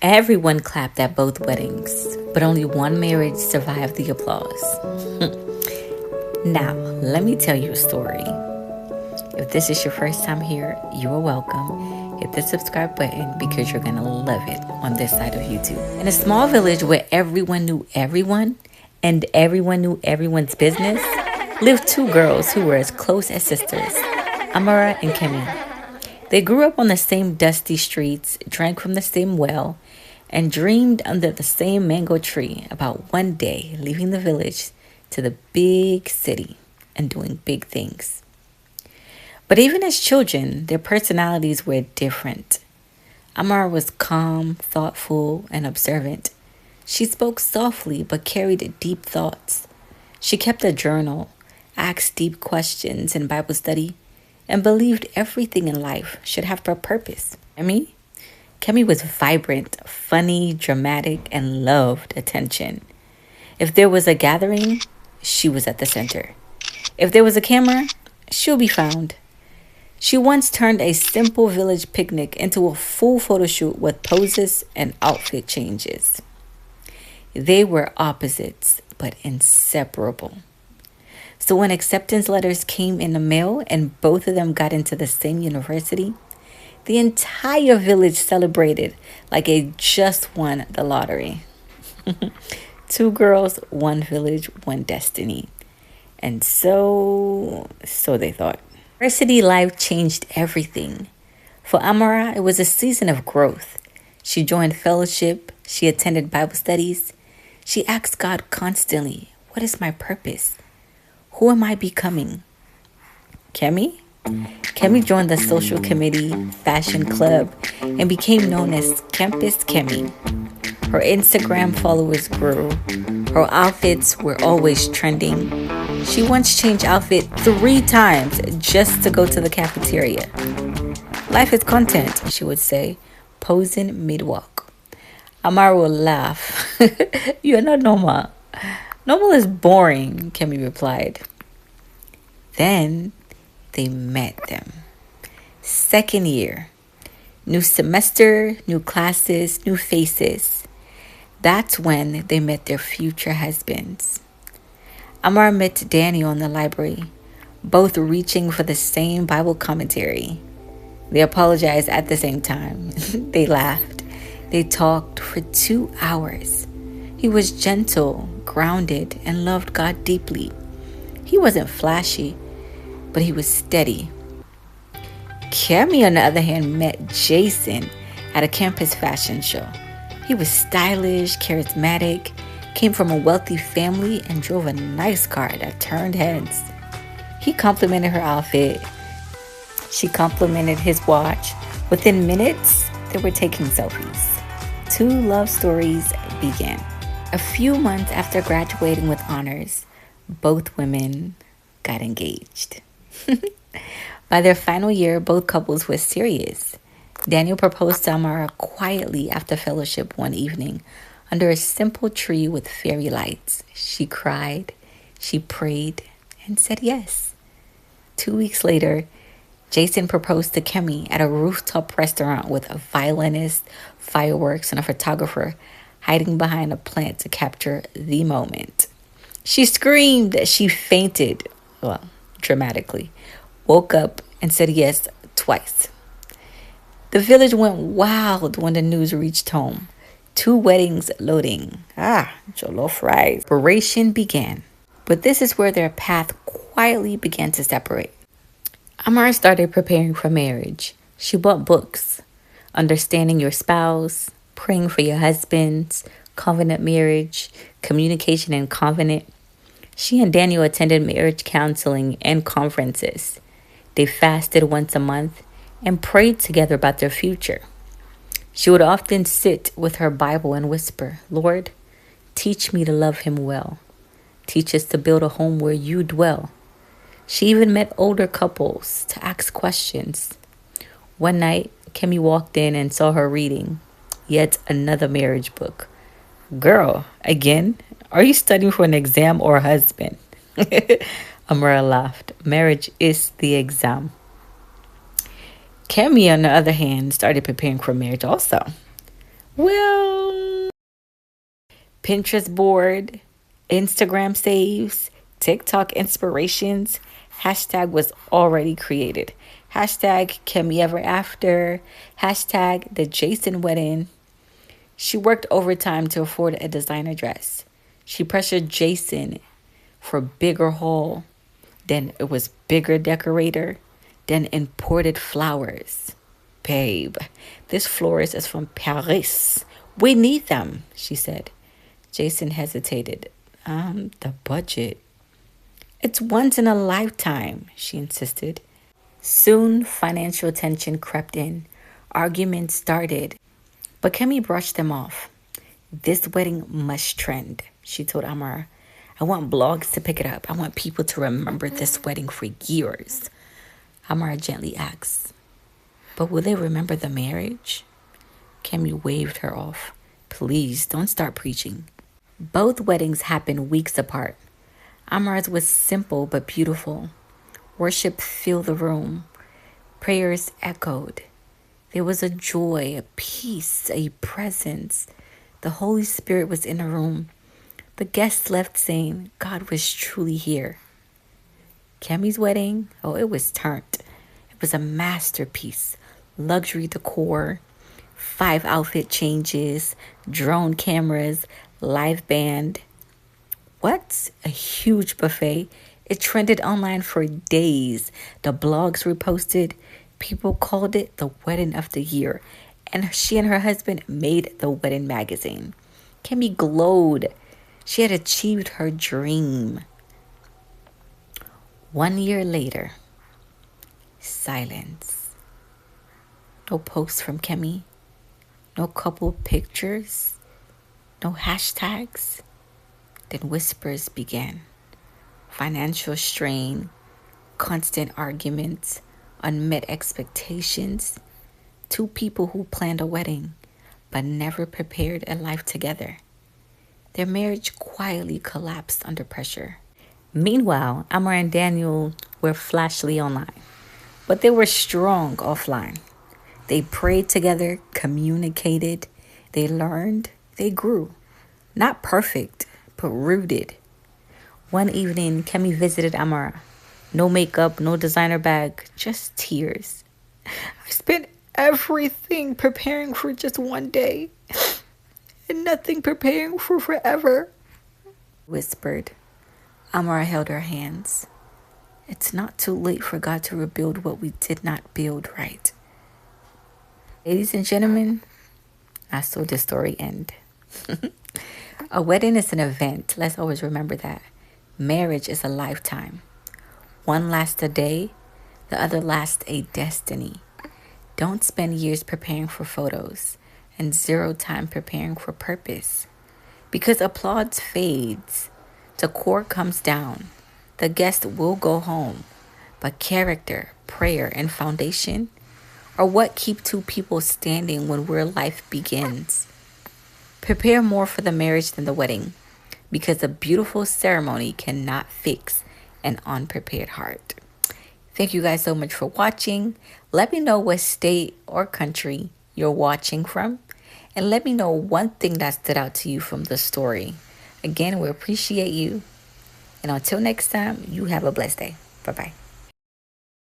Everyone clapped at both weddings, but only one marriage survived the applause. Now, let me tell you a story. If this is your first time here, you are welcome. Hit the subscribe button because you're going to love it on this side of YouTube. In a small village where everyone knew everyone and everyone knew everyone's business, lived two girls who were as close as sisters, Amara and Kemi. They grew up on the same dusty streets, drank from the same well, and dreamed under the same mango tree about one day leaving the village to the big city and doing big things. But even as children, their personalities were different. Amara was calm, thoughtful, and observant. She spoke softly but carried deep thoughts. She kept a journal, asked deep questions in Bible study, and believed everything in life should have a purpose. Kemi was vibrant, funny, dramatic, and loved attention. If there was a gathering, she was at the center. If there was a camera, she'll be found. She once turned a simple village picnic into a full photo shoot with poses and outfit changes. They were opposites, but inseparable. So when acceptance letters came in the mail and both of them got into the same university, the entire village celebrated like it just won the lottery. Two girls, one village, one destiny. And so they thought. University life changed everything. For Amara, it was a season of growth. She joined fellowship. She attended Bible studies. She asked God constantly, what is my purpose? Who am I becoming? Kemi joined the social committee, fashion club, and became known as Campus Kemi. Her Instagram followers grew. Her outfits were always trending. She once changed outfit 3 times just to go to the cafeteria. Life is content, she would say, posing mid-walk. Amara will laugh. You're not normal. Normal is boring, Kemi replied. Then they met them. Second year. New semester, new classes, new faces. That's when they met their future husbands. Amara met Daniel in the library, both reaching for the same Bible commentary. They apologized at the same time. They laughed. They talked for 2 hours. He was gentle, grounded, and loved God deeply. He wasn't flashy, but he was steady. Kemi, on the other hand, met Jason at a campus fashion show. He was stylish, charismatic, came from a wealthy family, and drove a nice car that turned heads. He complimented her outfit. She complimented his watch. Within minutes, they were taking selfies. 2 love stories began. A few months after graduating with honors, both women got engaged. By their final year, both couples were serious. Daniel proposed to Amara quietly after fellowship one evening under a simple tree with fairy lights. She cried, she prayed, and said yes. 2 weeks later, Jason proposed to Kemi at a rooftop restaurant with a violinist, fireworks, and a photographer hiding behind a plant to capture the moment. She screamed, she fainted, dramatically, woke up and said yes twice. The village went wild when the news reached home. 2 weddings loading. Jollof rice. Preparation began. But this is where their path quietly began to separate. Amara started preparing for marriage. She bought books, Understanding Your Spouse, Praying for Your Husbands, Covenant Marriage, Communication and Covenant. She and Daniel attended marriage counseling and conferences. They fasted once a month and prayed together about their future. She would often sit with her Bible and whisper, Lord, teach me to love him well. Teach us to build a home where you dwell. She even met older couples to ask questions. One night, Kemi walked in and saw her reading yet another marriage book. Girl, again? Are you studying for an exam or a husband? Amara laughed. Marriage is the exam. Kemi, on the other hand, started preparing for marriage also. Well, Pinterest board, Instagram saves, TikTok inspirations, hashtag was already created. Hashtag can we ever after, hashtag the Jason wedding. She worked overtime to afford a designer dress. She pressured Jason for bigger haul. Then it was bigger decorator. Then imported flowers. Babe, this florist is from Paris. We need them, she said. Jason hesitated. The budget. It's once in a lifetime, she insisted. Soon, financial tension crept in. Arguments started. But Kemi brushed them off. This wedding must trend, she told Amara. I want blogs to pick it up. I want people to remember this wedding for years. Amara gently asked, but will they remember the marriage? Kemi waved her off. Please, don't start preaching. Both weddings happened weeks apart. Amara's was simple but beautiful. Worship filled the room. Prayers echoed. There was a joy, a peace, a presence. The Holy Spirit was in the room. The guests left saying God was truly here. Kemi's wedding, it was turned. It was a masterpiece. Luxury decor, 5 outfit changes, drone cameras, live band. What? A huge buffet. It trended online for days. The blogs reposted. People called it the wedding of the year. And she and her husband made the wedding magazine. Kemi glowed. She had achieved her dream. 1 year later, silence. No posts from Kemi. No couple pictures. No hashtags. Then whispers began. Financial strain, constant arguments, unmet expectations. 2 people who planned a wedding but never prepared a life together. Their marriage quietly collapsed under pressure. Meanwhile, Amar and Daniel were flashily online, but they were strong offline. They prayed together, communicated, they learned, they grew. Not perfect, but rooted. One evening, Kemi visited Amara. No makeup, no designer bag, just tears. I spent everything preparing for just one day, and nothing preparing for forever, whispered. Amara held her hands. It's not too late for God to rebuild what we did not build right. Ladies and gentlemen, that's so the story end. A wedding is an event. Let's always remember that. Marriage is a lifetime. One lasts a day, the other lasts a destiny. Don't spend years preparing for photos and 0 time preparing for purpose. Because applause fades, decor comes down, the guest will go home, but character, prayer, and foundation are what keep 2 people standing when real life begins. Prepare more for the marriage than the wedding, because a beautiful ceremony cannot fix an unprepared heart. Thank you guys so much for watching. Let me know what state or country you're watching from, and let me know one thing that stood out to you from the story. Again, we appreciate you. And until next time, you have a blessed day. Bye-bye.